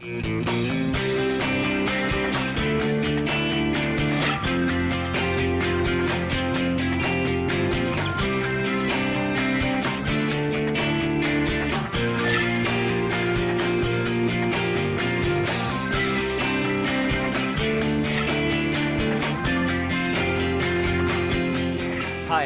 Hi,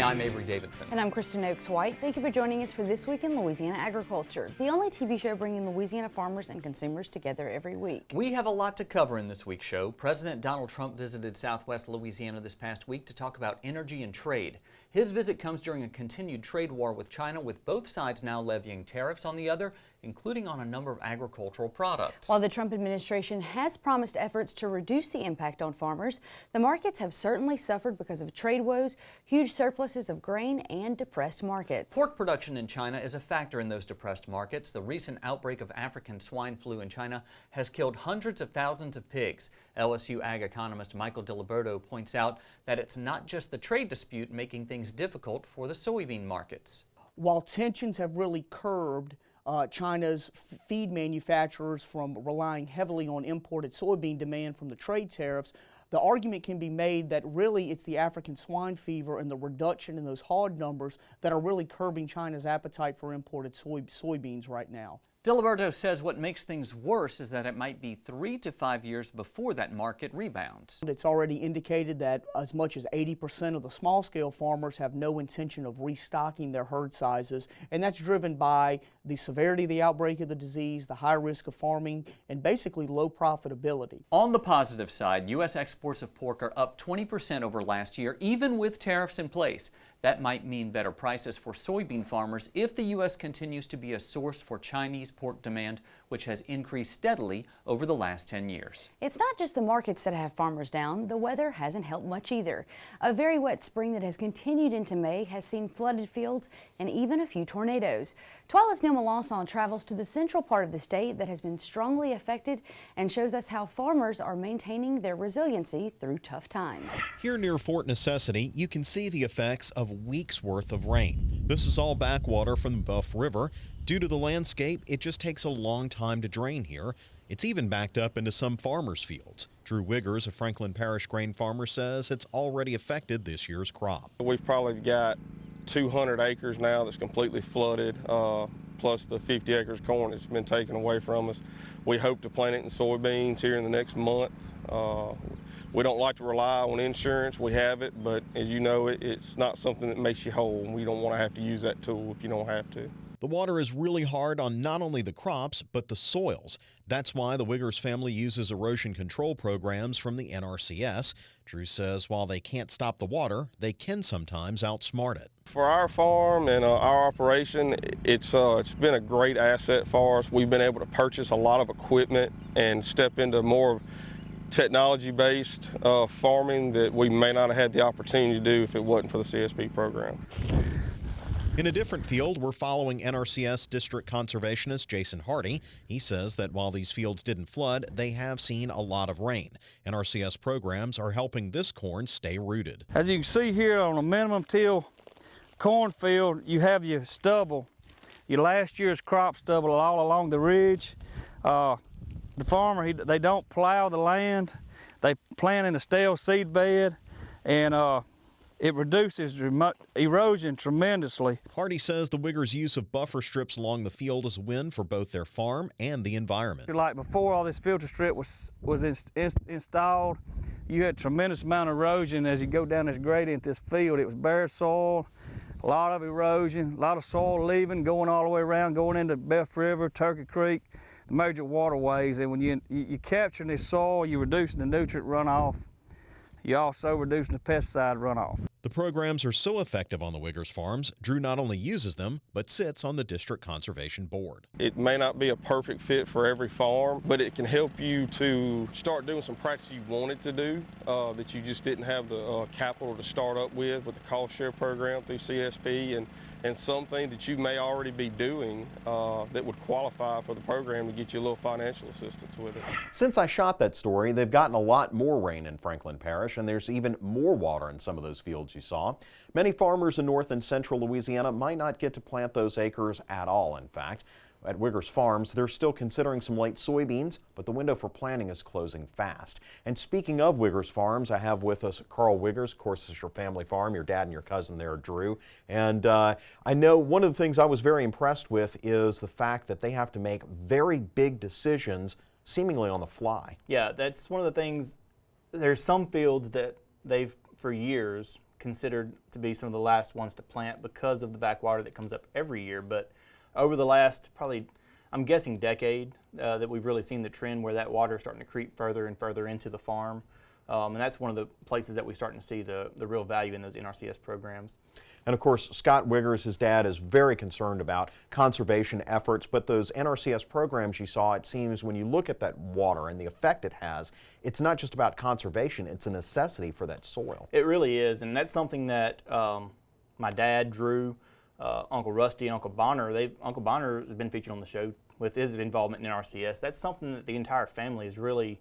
I'm Avery Davidson. And I'm Kristen Oakes-White. Thank you for joining us for This Week in Louisiana Agriculture, the only TV show bringing Louisiana farmers and consumers together every week. We have a lot to cover in this week's show. President Donald Trump visited Southwest Louisiana this past week to talk about energy and trade. His visit comes during a continued trade war with China, with both sides now levying tariffs on the other, including on a number of agricultural products. While the Trump administration has promised efforts to reduce the impact on farmers, the markets have certainly suffered because of trade woes, huge surpluses of grain, and depressed markets. Pork production in China is a factor in those depressed markets. The recent outbreak of African swine flu in China has killed hundreds of thousands of pigs. LSU ag economist Michael DiLiberto points out that it's not just the trade dispute making things difficult for the soybean markets. While tensions have really curbed China's feed manufacturers from relying heavily on imported soybean demand from the trade tariffs, the argument can be made that really it's the African swine fever and the reduction in those hog numbers that are really curbing China's appetite for imported soybeans right now. DiLiberto says what makes things worse is that it might be 3 to 5 years before that market rebounds. It's already indicated that as much as 80% of the small-scale farmers have no intention of restocking their herd sizes, and that's driven by the severity of the outbreak of the disease, the high risk of farming, and basically low profitability. On the positive side, U.S. exports of pork are up 20% over last year, even with tariffs in place. That might mean better prices for soybean farmers if the U.S. continues to be a source for Chinese pork demand, which has increased steadily over the last 10 years. It's not just the markets that have farmers down. The weather hasn't helped much either. A very wet spring that has continued into May has seen flooded fields and even a few tornadoes. Twila's Neil Melanson travels to the central part of the state that has been strongly affected and shows us how farmers are maintaining their resiliency through tough times. Here near Fort Necessity, you can see the effects of weeks worth of rain. This is all backwater from the Buff River. Due to the landscape, it just takes a long time to drain here. It's even backed up into some farmers' fields. Drew Wiggers, a Franklin Parish grain farmer, says it's already affected this year's crop. We've probably got 200 acres now that's completely flooded, plus the 50 acres of corn that's been taken away from us. We hope to plant it in soybeans here in the next month. We don't like to rely on insurance. We have it, but as you know, it's not something that makes you whole, and we don't want to have to use that tool if you don't have to. The water is really hard on not only the crops, but the soils. That's why the Wiggers family uses erosion control programs from the NRCS. Drew says while they can't stop the water, they can sometimes outsmart it. For our farm and our operation, it's been a great asset for us. We've been able to purchase a lot of equipment and step into more technology-based farming that we may not have had the opportunity to do if it wasn't for the CSP program. In a different field, we're following NRCS District Conservationist Jason Hardy. He says that while these fields didn't flood, they have seen a lot of rain. NRCS programs are helping this corn stay rooted. As you can see here on a minimum till cornfield, you have your stubble, your last year's crop stubble all along the ridge. The farmer, they don't plow the land. They plant in a stale seed bed, and it reduces erosion tremendously. Hardy says the Wiggers' use of buffer strips along the field is a win for both their farm and the environment. Like before all this filter strip was installed, you had tremendous amount of erosion as you go down this gradient, this field. It was bare soil, a lot of erosion, a lot of soil leaving, going all the way around, going into Buff River, Turkey Creek, the major waterways. And when you're capturing this soil, you're reducing the nutrient runoff. You're also reducing the pesticide runoff. The programs are so effective on the Wiggers farms, Drew not only uses them, but sits on the District Conservation Board. It may not be a perfect fit for every farm, but it can help you to start doing some practice you wanted to do that you just didn't have the capital to start up with the cost share program through CSP, and something that you may already be doing that would qualify for the program to get you a little financial assistance with it. Since I shot that story, they've gotten a lot more rain in Franklin Parish, and there's even more water in some of those fields you saw. Many farmers in north and central Louisiana might not get to plant those acres at all, in fact. At Wiggers Farms, they're still considering some late soybeans, but the window for planting is closing fast. And speaking of Wiggers Farms, I have with us Carl Wiggers. Of course, this is your family farm, your dad and your cousin there, Drew. And I know one of the things I was very impressed with is the fact that they have to make very big decisions seemingly on the fly. Yeah, that's one of the things. There's some fields that they've, for years, considered to be some of the last ones to plant because of the backwater that comes up every year. But over the last, probably, I'm guessing decade, that we've really seen the trend where that water is starting to creep further and further into the farm. And that's one of the places that we're starting to see the real value in those NRCS programs. And of course, Scott Wiggers, his dad, is very concerned about conservation efforts, but those NRCS programs you saw, it seems when you look at that water and the effect it has, it's not just about conservation, it's a necessity for that soil. It really is, and that's something that my dad, Drew, Uncle Rusty, and Uncle Bonner, Uncle Bonner has been featured on the show with his involvement in NRCS. That's something that the entire family has really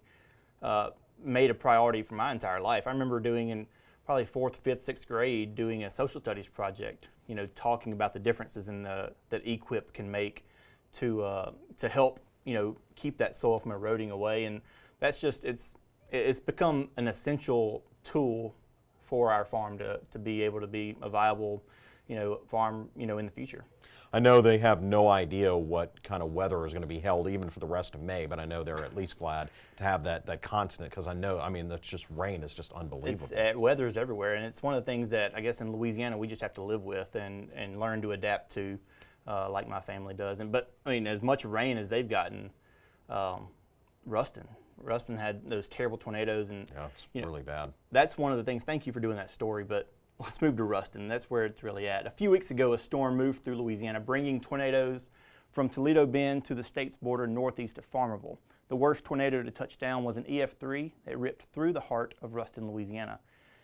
made a priority for my entire life. I remember doing in probably 4th, 5th, 6th grade doing a social studies project, you know, talking about the differences in that EQIP can make to help, you know, keep that soil from eroding away. And that's just, it's become an essential tool for our farm to be able to be a viable, you know, farm, you know, in the future. I know they have no idea what kind of weather is going to be held even for the rest of May, but I know they're at least glad to have that constant, because I know, I mean, that's just, rain is just unbelievable. Weather's everywhere, and it's one of the things that I guess in Louisiana we just have to live with and learn to adapt to, like my family does. But I mean, as much rain as they've gotten, Ruston had those terrible tornadoes, and yeah, it's you know, really bad. That's one of the things. Thank you for doing that story, but let's move to Ruston. That's where it's really at. A few weeks ago, a storm moved through Louisiana, bringing tornadoes from Toledo Bend to the state's border northeast of Farmerville. The worst tornado to touch down was an EF3 that ripped through the heart of Ruston, Louisiana.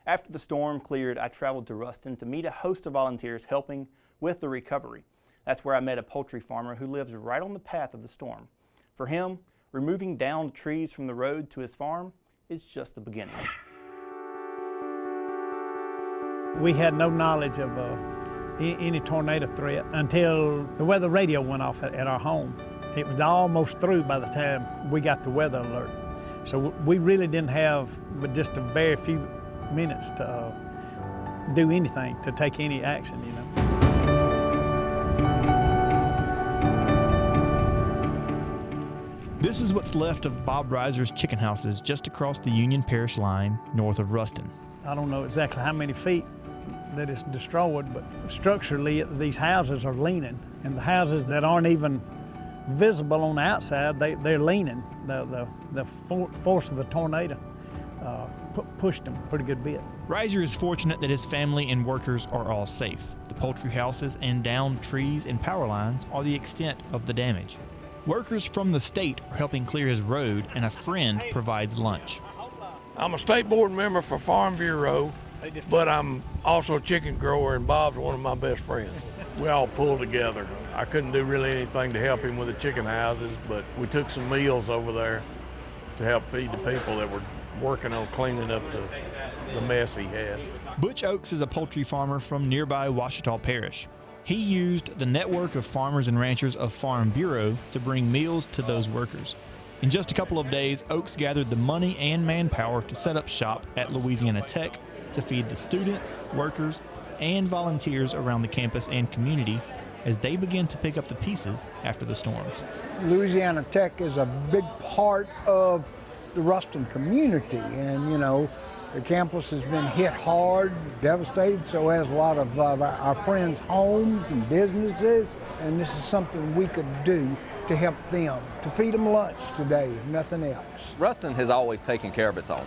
After the storm cleared, I traveled to Ruston to meet a host of volunteers helping with the recovery. That's where I met a poultry farmer who lives right on the path of the storm. For him, removing downed trees from the road to his farm is just the beginning. We had no knowledge of any tornado threat until the weather radio went off at our home. It was almost through by the time we got the weather alert. So we really didn't have but just a very few minutes to do anything, to take any action, you know. This is what's left of Bob Reiser's chicken houses just across the Union Parish line north of Ruston. I don't know exactly how many feet that it's destroyed, but structurally these houses are leaning, and the houses that aren't even visible on the outside, they're leaning. The force of the tornado pushed them a pretty good bit. Reiser is fortunate that his family and workers are all safe. The poultry houses and downed trees and power lines are the extent of the damage. Workers from the state are helping clear his road, and a friend provides lunch. I'm a state board member for Farm Bureau, but I'm also a chicken grower, and Bob's one of my best friends. We all pulled together. I couldn't do really anything to help him with the chicken houses, but we took some meals over there to help feed the people that were working on cleaning up the mess he had. Butch Oaks is a poultry farmer from nearby Ouachita Parish. He used the network of farmers and ranchers of Farm Bureau to bring meals to those workers. In just a couple of days, Oaks gathered the money and manpower to set up shop at Louisiana Tech to feed the students, workers, and volunteers around the campus and community as they begin to pick up the pieces after the storm. Louisiana Tech is a big part of the Ruston community, and you know, the campus has been hit hard, devastated, so has a lot of our friends' homes and businesses, and this is something we could do to help them, to feed them lunch today, if nothing else. Ruston has always taken care of its own.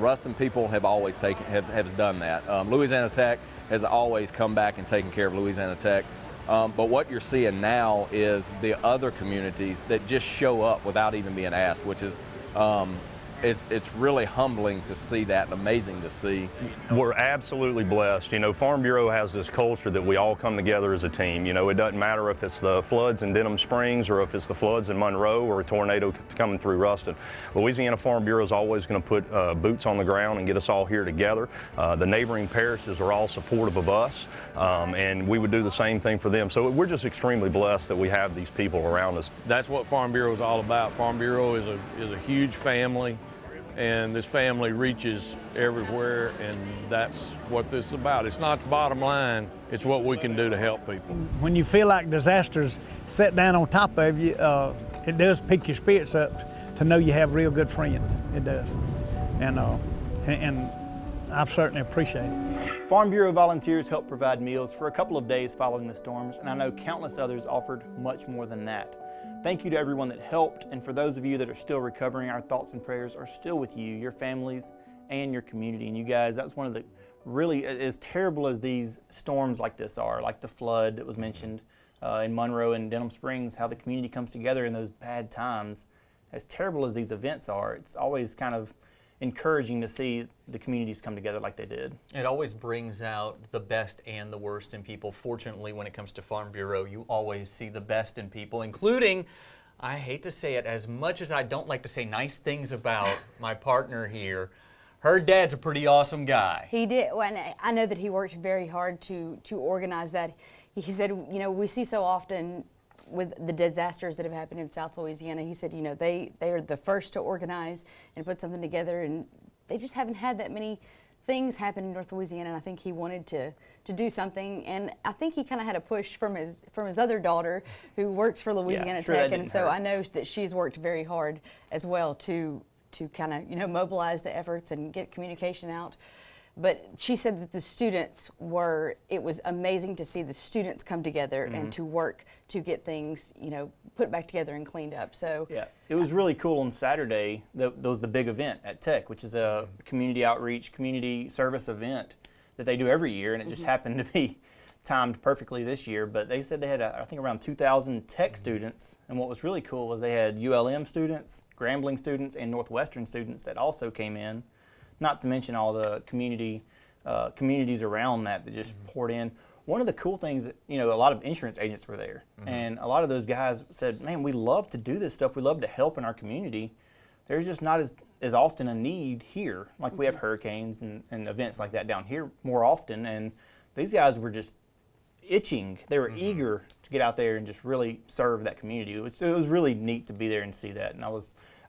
Ruston people have always have done that. Louisiana Tech has always come back and taken care of Louisiana Tech. But what you're seeing now is the other communities that just show up without even being asked, which is kind it's really humbling to see that and amazing to see. We're absolutely blessed. You know, Farm Bureau has this culture that we all come together as a team. You know, it doesn't matter if it's the floods in Denham Springs or if it's the floods in Monroe or a tornado coming through Ruston. Louisiana Farm Bureau is always going to put boots on the ground and get us all here together. The neighboring parishes are all supportive of us, and we would do the same thing for them. So we're just extremely blessed that we have these people around us. That's what Farm Bureau is all about. Farm Bureau is a huge family, and this family reaches everywhere, and that's what this is about. It's not the bottom line, it's what we can do to help people. When you feel like disasters set down on top of you, it does pick your spirits up to know you have real good friends. It does. And I certainly appreciate it. Farm Bureau volunteers helped provide meals for a couple of days following the storms, and I know countless others offered much more than that. Thank you to everyone that helped, and for those of you that are still recovering, our thoughts and prayers are still with you, your families, and your community. And you guys, that's one of the really, as terrible as these storms like this are, like the flood that was mentioned in Monroe and Denham Springs, how the community comes together in those bad times. As terrible as these events are, it's always kind of encouraging to see the communities come together like they did. It always brings out the best and the worst in people. Fortunately, when it comes to Farm Bureau, you always see the best in people, including, I hate to say it, as much as I don't like to say nice things about my partner here, her dad's a pretty awesome guy. He did, and I know that he worked very hard to organize that. He said, you know, we see so often with the disasters that have happened in South Louisiana, he said, you know, they are the first to organize and put something together, and they just haven't had that many things happen in North Louisiana, and I think he wanted to do something, and I think he kind of had a push from his other daughter who works for Louisiana Tech, and so I know that she's worked very hard as well to kind of, you know, mobilize the efforts and get communication out. But she said that the students it was amazing to see the students come together and to work to get things, you know, put back together and cleaned up. So yeah, it was really cool on Saturday. That was the big event at Tech, which is a community outreach, community service event that they do every year, and it just happened to be timed perfectly this year. But they said they had, I think, around 2,000 Tech students, and what was really cool was they had ULM students, Grambling students, and Northwestern students that also came in. Not to mention all the communities around that just poured in. One of the cool things that, you know, a lot of insurance agents were there, and a lot of those guys said, man, we love to do this stuff. We love to help in our community. There's just not as often a need here. Like we have hurricanes and events like that down here more often, and these guys were just itching. They were eager to get out there and just really serve that community. It was really neat to be there and see that, and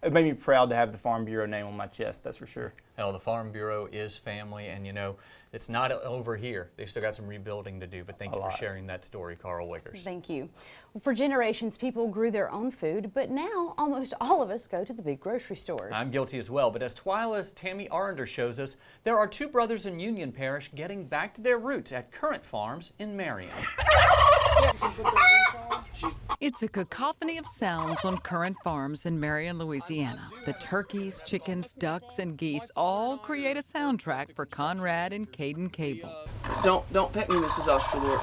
it made me proud to have the Farm Bureau name on my chest, that's for sure. Hell, the Farm Bureau is family, and you know, it's not over here. They've still got some rebuilding to do, but thank you for sharing that story, Carl Wiggers. Thank you. Well, for generations, people grew their own food, but now almost all of us go to the big grocery stores. I'm guilty as well, but as Twila's Tammy Arender shows us, there are two brothers in Union Parish getting back to their roots at Current Farms in Marion. It's a cacophony of sounds on Current Farms in Marion, Louisiana. The turkeys, chickens, ducks, and geese all create a soundtrack for Conrad and Caden Cable. Don't pet me, Mrs. Osterlord.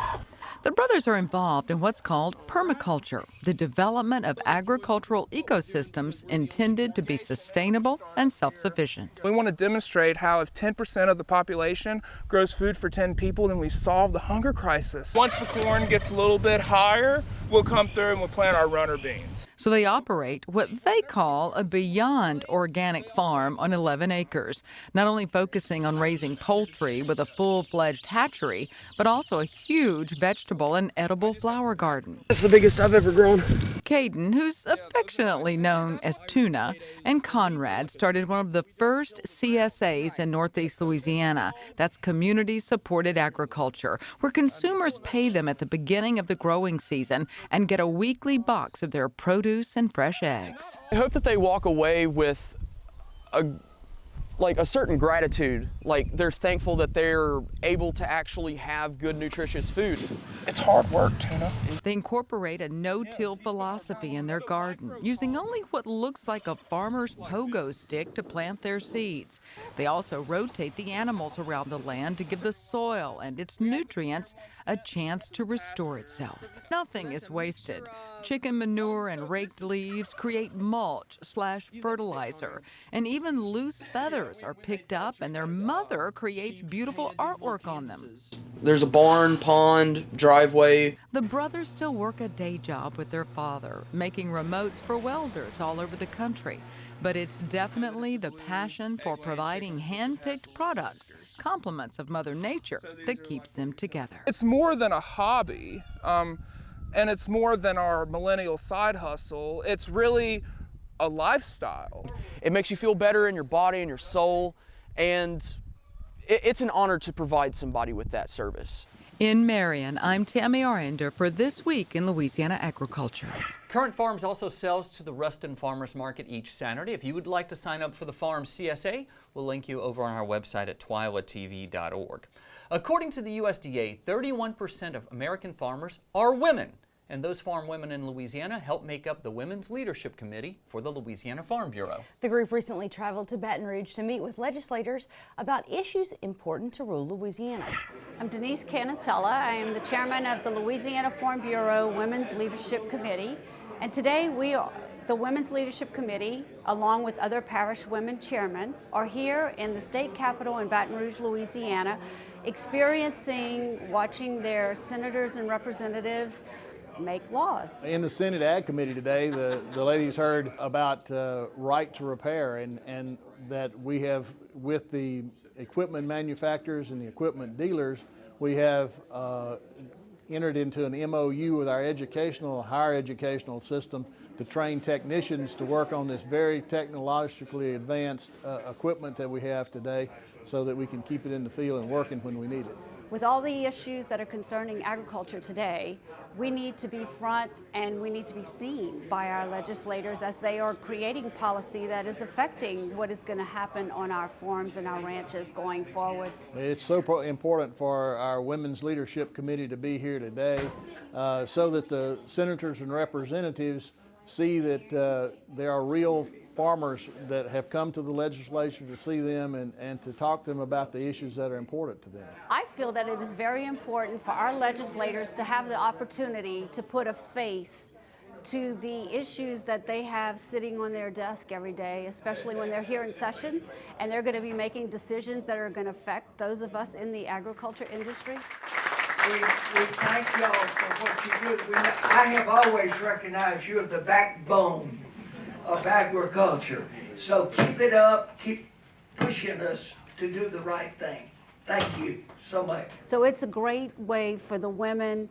The brothers are involved in what's called permaculture, the development of agricultural ecosystems intended to be sustainable and self-sufficient. We want to demonstrate how if 10% of the population grows food for 10 people, then we solve the hunger crisis. Once the corn gets a little bit higher, we'll come through and we'll plant our runner beans. So they operate what they call a beyond organic farm on 11 acres, not only focusing on raising poultry with a full-fledged hatchery, but also a huge vegetable and edible flower garden. This is the biggest I've ever grown. Caden, who's affectionately known as Tuna, and Conrad started one of the first CSAs in Northeast Louisiana. That's community-supported agriculture, where consumers pay them at the beginning of the growing season and get a weekly box of their produce and fresh eggs. I hope that they walk away with a like a certain gratitude, like they're thankful that they're able to actually have good nutritious food. It's hard work, Tuna. They incorporate a no-till philosophy in their garden, using only what looks like a farmer's pogo stick to plant their seeds. They also rotate the animals around the land to give the soil and its nutrients a chance to restore itself. Nothing is wasted. Chicken manure and raked leaves create mulch/fertilizer, and even loose feathers are picked up and their mother creates beautiful artwork on them. There's a barn, pond, driveway. The brothers still work a day job with their father, making remotes for welders all over the country. But it's definitely the passion for providing hand-picked products, compliments of Mother Nature, that keeps them together. It's more than a hobby, and it's more than our millennial side hustle. It's really a lifestyle. It makes you feel better in your body and your soul, and it's an honor to provide somebody with that service. In Marion, I'm Tammy Arender for This Week in Louisiana Agriculture. Current Farms also sells to the Ruston Farmers Market each Saturday. If you would like to sign up for the Farm CSA, we'll link you over on our website at twilatv.org. According to the USDA, 31% of American farmers are women. And those farm women in Louisiana help make up the Women's Leadership Committee for the Louisiana Farm Bureau. The group recently traveled to Baton Rouge to meet with legislators about issues important to rural Louisiana. I'm Denise Canatella. I am the chairman of the Louisiana Farm Bureau Women's Leadership Committee. And today the Women's Leadership Committee, along with other parish women chairmen, are here in the state capitol in Baton Rouge, Louisiana, watching their senators and representatives make laws. In the Senate Ag Committee today, the ladies heard about right to repair and that we have, with the equipment manufacturers and the equipment dealers, we have entered into an MOU with our higher educational system to train technicians to work on this very technologically advanced equipment that we have today so that we can keep it in the field and working when we need it. With all the issues that are concerning agriculture today, we need to be front and we need to be seen by our legislators as they are creating policy that is affecting what is going to happen on our farms and our ranches going forward. It's so important for our Women's Leadership Committee to be here today so that the senators and representatives see that there are real farmers that have come to the legislature to see them and to talk to them about the issues that are important to them. I feel that it is very important for our legislators to have the opportunity to put a face to the issues that they have sitting on their desk every day, especially when they're here in session and they're going to be making decisions that are going to affect those of us in the agriculture industry. We thank y'all for what you do. I have always recognized you're the backbone of agriculture. So keep it up, keep pushing us to do the right thing. Thank you so much. So it's a great way for the women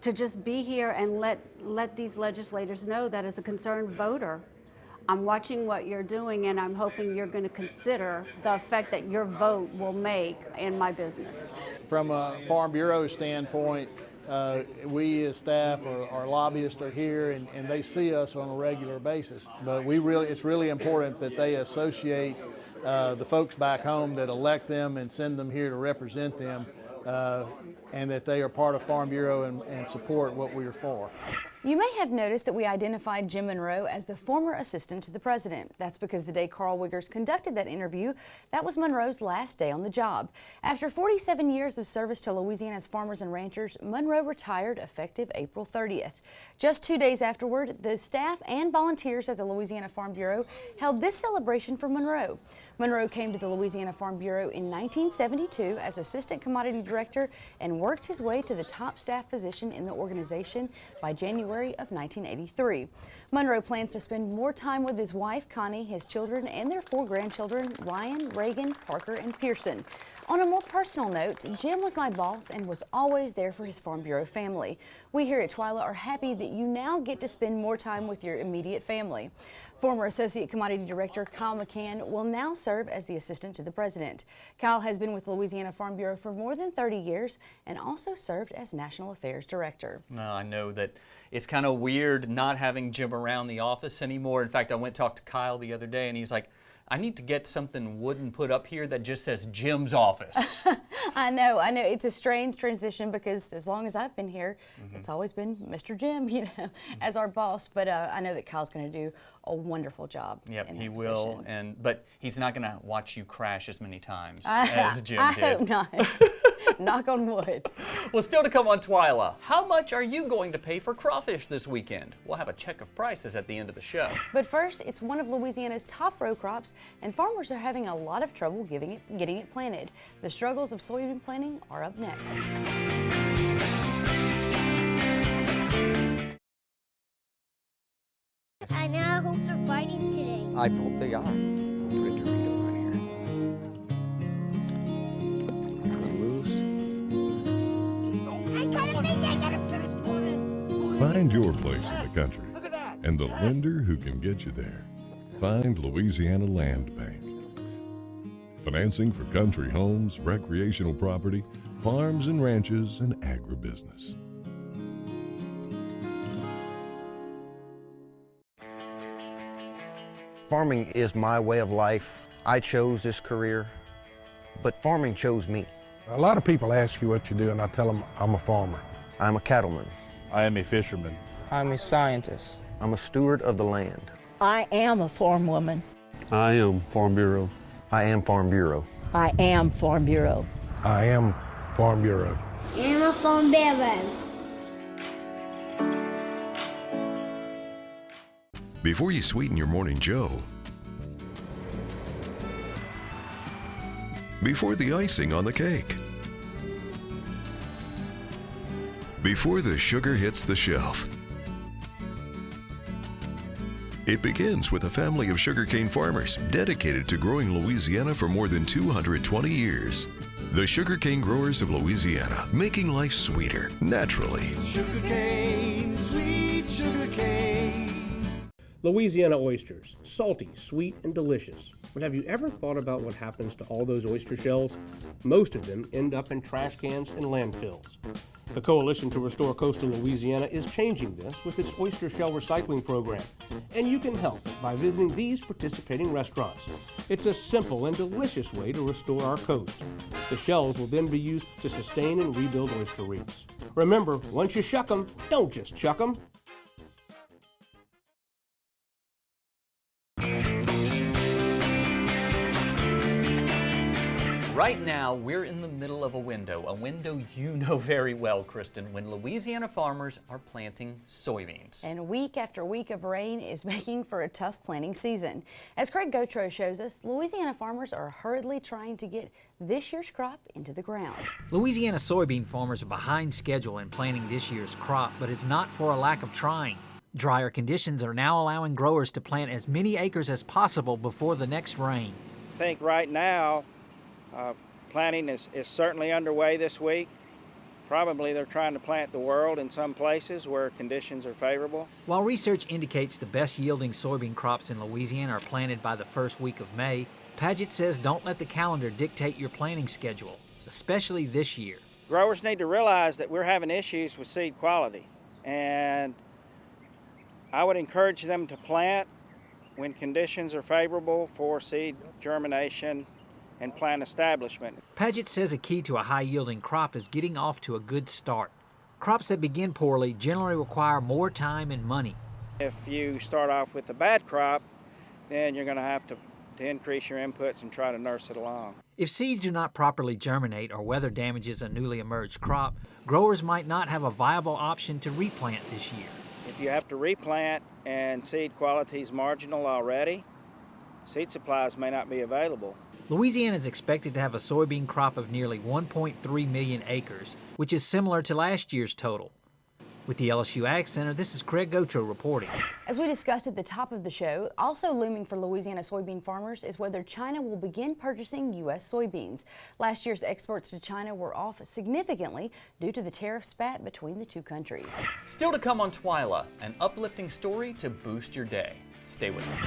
to just be here and let these legislators know that as a concerned voter, I'm watching what you're doing and I'm hoping you're going to consider the effect that your vote will make in my business. From a Farm Bureau standpoint, we as staff, our lobbyists are here and they see us on a regular basis. But it's really important that they associate the folks back home that elect them and send them here to represent them and that they are part of Farm Bureau and support what we are for. You may have noticed that we identified Jim Monroe as the former assistant to the president. That's because the day Carl Wiggers conducted that interview, that was Monroe's last day on the job. After 47 years of service to Louisiana's farmers and ranchers, Monroe retired effective April 30th. Just 2 days afterward, the staff and volunteers at the Louisiana Farm Bureau held this celebration for Monroe. Monroe came to the Louisiana Farm Bureau in 1972 as Assistant Commodity Director and worked his way to the top staff position in the organization by January of 1983. Monroe plans to spend more time with his wife, Connie, his children, and their 4 grandchildren, Ryan, Reagan, Parker, and Pearson. On a more personal note, Jim was my boss and was always there for his Farm Bureau family. We here at Twila are happy that you now get to spend more time with your immediate family. Former Associate Commodity Director Kyle McCann will now serve as the Assistant to the President. Kyle has been with Louisiana Farm Bureau for more than 30 years and also served as National Affairs Director. I know that it's kind of weird not having Jim around the office anymore. In fact, I went and talked to Kyle the other day and he's like, I need to get something wooden put up here that just says Jim's office. I know. It's a strange transition because as long as I've been here, it's always been Mr. Jim, as our boss. But I know that Kyle's going to do a wonderful job. Yep, in he that will. position. But he's not going to watch you crash as many times as Jim did. I hope not. Knock on wood. Well, still to come on Twila, how much are you going to pay for crawfish this weekend? We'll have a check of prices at the end of the show. But first, it's one of Louisiana's top row crops, and farmers are having a lot of trouble getting it planted. The struggles of soybean planting are up next. I now hope they're fighting today. I hope they are. Put a Dorito on here. Find your place in the country and the lender who can get you there. Find Louisiana Land Bank. Financing for country homes, recreational property, farms and ranches, and agribusiness. Farming is my way of life. I chose this career, but farming chose me. A lot of people ask you what you do, and I tell them I'm a farmer. I'm a cattleman. I am a fisherman. I'm a scientist. I'm a steward of the land. I am a farm woman. I am Farm Bureau. I am Farm Bureau. I am Farm Bureau. I am Farm Bureau. I'm a Farm Bureau. Before you sweeten your morning joe, before the icing on the cake, before the sugar hits the shelf, it begins with a family of sugarcane farmers dedicated to growing Louisiana for more than 220 years. The Sugarcane Growers of Louisiana, making life sweeter, naturally. Sugarcane, sweet sugarcane. Louisiana oysters, salty, sweet, and delicious. But have you ever thought about what happens to all those oyster shells? Most of them end up in trash cans and landfills. The Coalition to Restore Coastal Louisiana is changing this with its oyster shell recycling program. And you can help by visiting these participating restaurants. It's a simple and delicious way to restore our coast. The shells will then be used to sustain and rebuild oyster reefs. Remember, once you shuck them, don't just chuck them. Right now, we're in the middle of a window you know very well, Kristen, when Louisiana farmers are planting soybeans. And week after week of rain is making for a tough planting season. As Craig Gautreaux shows us, Louisiana farmers are hurriedly trying to get this year's crop into the ground. Louisiana soybean farmers are behind schedule in planting this year's crop, but it's not for a lack of trying. Drier conditions are now allowing growers to plant as many acres as possible before the next rain. I think right now, planting is certainly underway this week. Probably they're trying to plant the world in some places where conditions are favorable. While research indicates the best yielding soybean crops in Louisiana are planted by the first week of May, Paget says don't let the calendar dictate your planting schedule, especially this year. Growers need to realize that we're having issues with seed quality, and I would encourage them to plant when conditions are favorable for seed germination and plant establishment. Paget says a key to a high-yielding crop is getting off to a good start. Crops that begin poorly generally require more time and money. If you start off with a bad crop, then you're going to have to increase your inputs and try to nurse it along. If seeds do not properly germinate or weather damages a newly emerged crop, growers might not have a viable option to replant this year. If you have to replant and seed quality is marginal already, seed supplies may not be available. Louisiana is expected to have a soybean crop of nearly 1.3 million acres, which is similar to last year's total. With the LSU Ag Center, this is Craig Gautreaux reporting. As we discussed at the top of the show, also looming for Louisiana soybean farmers is whether China will begin purchasing U.S. soybeans. Last year's exports to China were off significantly due to the tariff spat between the two countries. Still to come on Twila, an uplifting story to boost your day. Stay with us.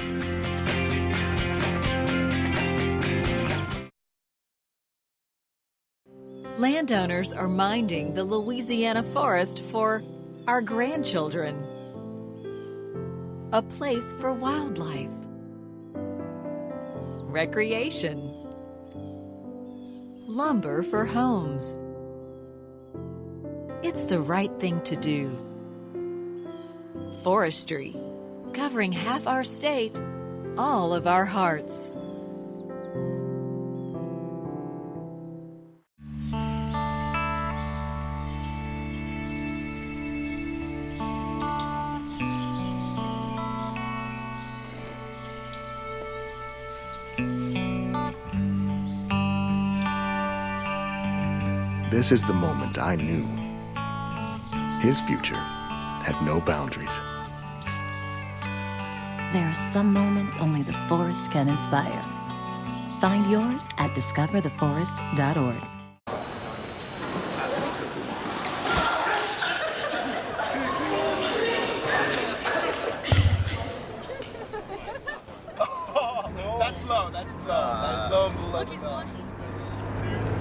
Landowners are minding the Louisiana forest for our grandchildren. A place for wildlife. recreation, lumber for homes. It's the right thing to do. Forestry, covering half our state, all of our hearts. This is the moment I knew his future had no boundaries. There are some moments only the forest can inspire. Find yours at discovertheforest.org. That's low, that's low. That's low and below. Look, he's blushing. Seriously.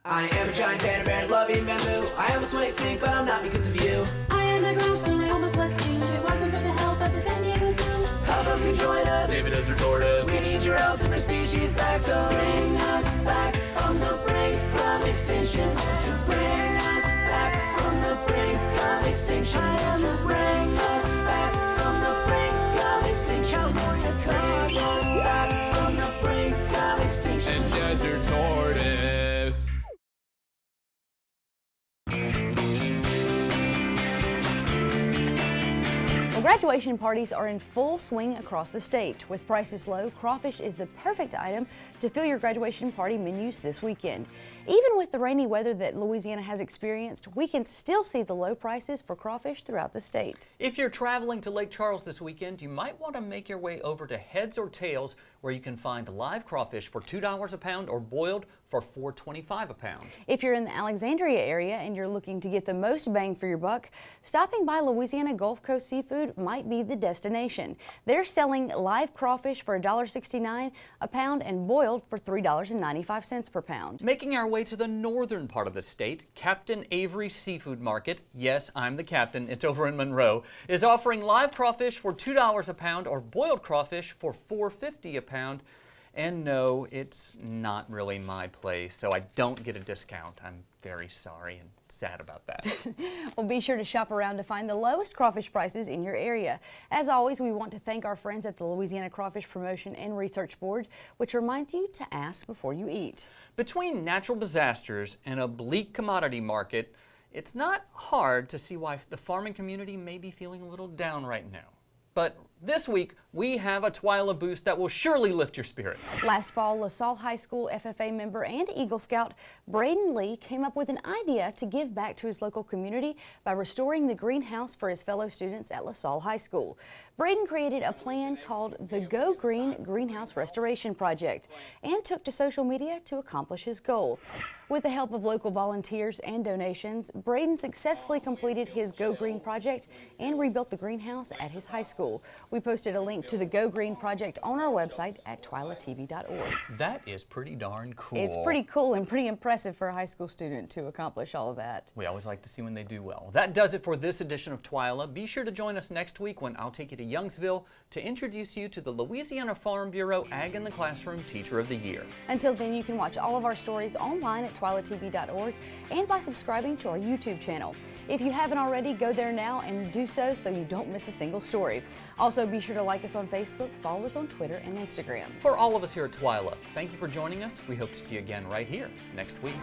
I am a giant panda bear, loving bamboo. I almost went extinct, but I'm not because of you. I am a grouse when I almost was too. It wasn't for the help of the San Diego Zoo. How about you join us? Save it as your tortoise. We need your help to bring species back, so bring us back from the brink of extinction. To bring us back from the brink of extinction. I am to bring us back from the brink of extinction. Bring us back from the brink of extinction. And desert tortoise. Well, graduation parties are in full swing across the state. With prices low, crawfish is the perfect item to fill your graduation party menus this weekend. Even with the rainy weather that Louisiana has experienced, we can still see the low prices for crawfish throughout the state. If you're traveling to Lake Charles this weekend, you might want to make your way over to Heads or Tails, where you can find live crawfish for $2 a pound or boiled for $4.25 a pound. If you're in the Alexandria area and you're looking to get the most bang for your buck, stopping by Louisiana Gulf Coast Seafood might be the destination. They're selling live crawfish for $1.69 a pound and boiled for $3.95 per pound. Making our way to the northern part of the state, Captain Avery Seafood Market, yes, I'm the captain, it's over in Monroe, is offering live crawfish for $2 a pound or boiled crawfish for $4.50 a pound. And no, it's not really my place, so I don't get a discount. I'm very sorry and sad about that. Well, be sure to shop around to find the lowest crawfish prices in your area. As always, we want to thank our friends at the Louisiana Crawfish Promotion and Research Board, which reminds you to ask before you eat. Between natural disasters and a bleak commodity market, it's not hard to see why the farming community may be feeling a little down right now. But this week, we have a Twila boost that will surely lift your spirits. Last fall, LaSalle High School FFA member and Eagle Scout Braden Lee came up with an idea to give back to his local community by restoring the greenhouse for his fellow students at LaSalle High School. Braden created a plan called the Go Green Greenhouse Restoration Project and took to social media to accomplish his goal. With the help of local volunteers and donations, Braden successfully completed his Go Green project and rebuilt the greenhouse at his high school. We posted a link to the Go Green project on our website at twilatv.org. That is pretty darn cool. It's pretty cool and pretty impressive for a high school student to accomplish all of that. We always like to see when they do well. That does it for this edition of Twila. Be sure to join us next week when I'll take you to Youngsville to introduce you to the Louisiana Farm Bureau Ag in the Classroom Teacher of the Year. Until then, you can watch all of our stories online at twilatv.org and by subscribing to our YouTube channel. If you haven't already, go there now and do so you don't miss a single story. Also, be sure to like us on Facebook, follow us on Twitter and Instagram. For all of us here at Twila, thank you for joining us. We hope to see you again right here next week.